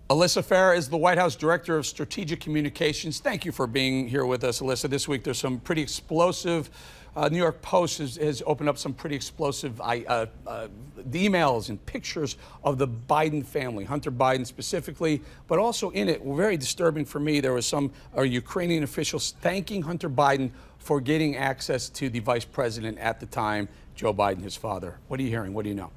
Alyssa Farah is the White House Director of Strategic Communications. Thank you for being here with us, Alyssa. This week there's some pretty explosive, New York Post has opened up some pretty explosive emails and pictures of the Biden family, Hunter Biden specifically, but also in it, very disturbing for me, there was some Ukrainian officials thanking Hunter Biden for getting access to the vice president at the time, Joe Biden, his father. What are you hearing? What do you know?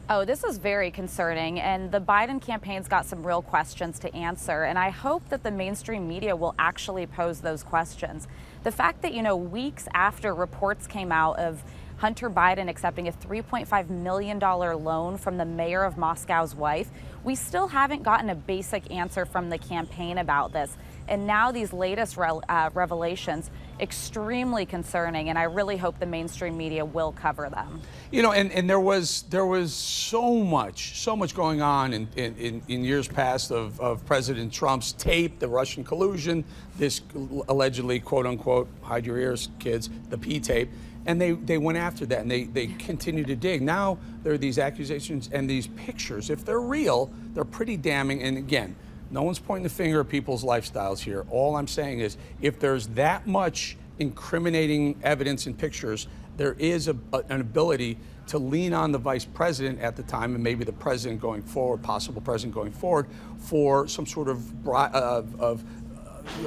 Oh, this is very concerning, and the Biden campaign's got some real questions to answer, and I hope that the mainstream media will actually pose those questions. The fact that, weeks after reports came out of Hunter Biden accepting a $3.5 million loan from the mayor of Moscow's wife, we still haven't gotten a basic answer from the campaign about this. And now these latest revelations, extremely concerning, and I really hope the mainstream media will cover them. And there was so much going on in years past of President Trump's tape, the Russian collusion, this allegedly, quote unquote, hide your ears, kids, the P tape. And they went after that, and they continue to dig. Now there are these accusations and these pictures. If they're real, they're pretty damning. And again, no one's pointing the finger at people's lifestyles here. All I'm saying is, if there's that much incriminating evidence and pictures, there is an ability to lean on the vice president at the time, and maybe the president going forward, possible president going forward, for some sort of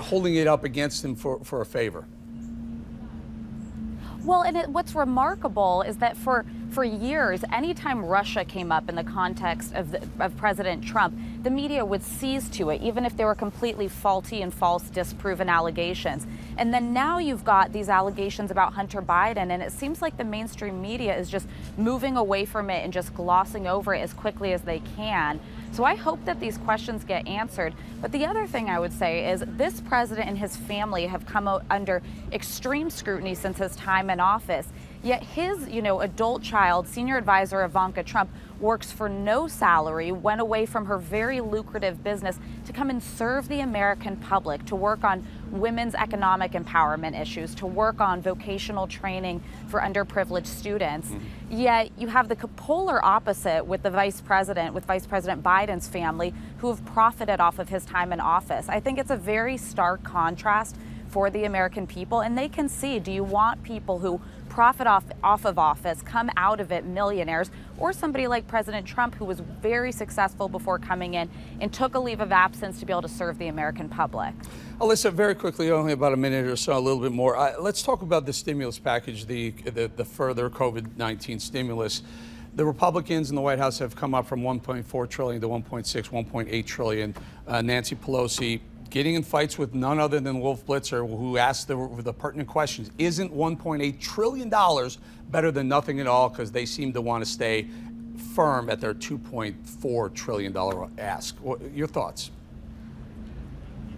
holding it up against him for a favor. Well, and what's remarkable is that for years, anytime Russia came up in the context of President Trump, the media would seize to it, even if they were completely faulty and false, disproven allegations. And then now you've got these allegations about Hunter Biden, and it seems like the mainstream media is just moving away from it and just glossing over it as quickly as they can. So I hope that these questions get answered. But the other thing I would say is this president and his family have come out under extreme scrutiny since his time in office. Yet his, adult child, senior advisor Ivanka Trump, works for no salary, went away from her very lucrative business to come and serve the American public, to work on women's economic empowerment issues, to work on vocational training for underprivileged students. Yet you have the polar opposite with Vice President Biden's family, who have profited off of his time in office. I think it's a very stark contrast for the American people, and they can see, do you want people who profit off of office, come out of it millionaires, or somebody like President Trump, who was very successful before coming in and took a leave of absence to be able to serve the American public? Alyssa, very quickly, only about a minute or so, a little bit more. Let's talk about the stimulus package, the further COVID-19 stimulus. The Republicans in the White House have come up from $1.4 trillion to $1.6, $1.8 trillion. Nancy Pelosi getting in fights with none other than Wolf Blitzer, who asked the pertinent questions. Isn't $1.8 trillion better than nothing at all? Because they seem to want to stay firm at their $2.4 trillion ask. Your thoughts?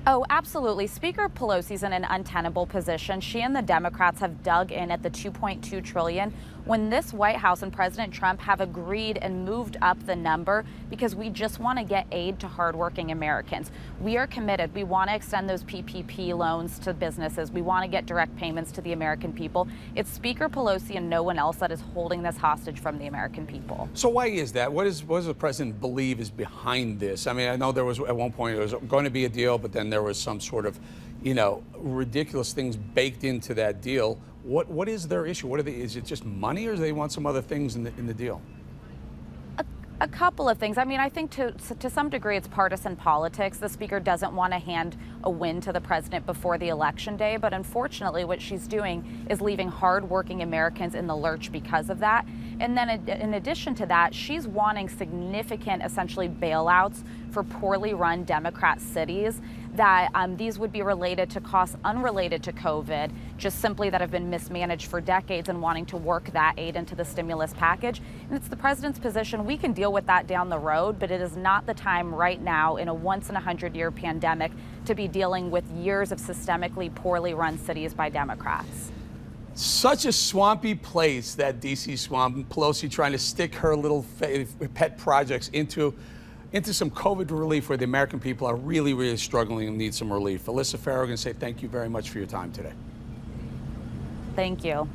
Oh, absolutely. Speaker Pelosi's in an untenable position. She and the Democrats have dug in at the $2.2 trillion when this White House and President Trump have agreed and moved up the number because we just want to get aid to hardworking Americans. We are committed. We want to extend those PPP loans to businesses. We want to get direct payments to the American people. It's Speaker Pelosi and no one else that is holding this hostage from the American people. So why is that? What does the president believe is behind this? I mean, I know there was at one point it was going to be a deal, but then there was some sort of, ridiculous things baked into that deal. What is their issue? Is it just money, or do they want some other things in the deal? A couple of things. I mean, I think to some degree it's partisan politics. The speaker doesn't want to hand a win to the president before the election day, but unfortunately what she's doing is leaving hardworking Americans in the lurch because of that. And then in addition to that, she's wanting significant, essentially, bailouts for poorly run Democrat cities, that these would be related to costs unrelated to COVID, just simply that have been mismanaged for decades, and wanting to work that aid into the stimulus package. And it's the president's position, we can deal with that down the road, but it is not the time right now in a once-in-a-100-year pandemic to be dealing with years of systemically poorly run cities by Democrats. Such a swampy place, that D.C. swamp. Pelosi trying to stick her little pet projects into some COVID relief where the American people are really, really struggling and need some relief. Alyssa Farah, I'm going to say thank you very much for your time today. Thank you.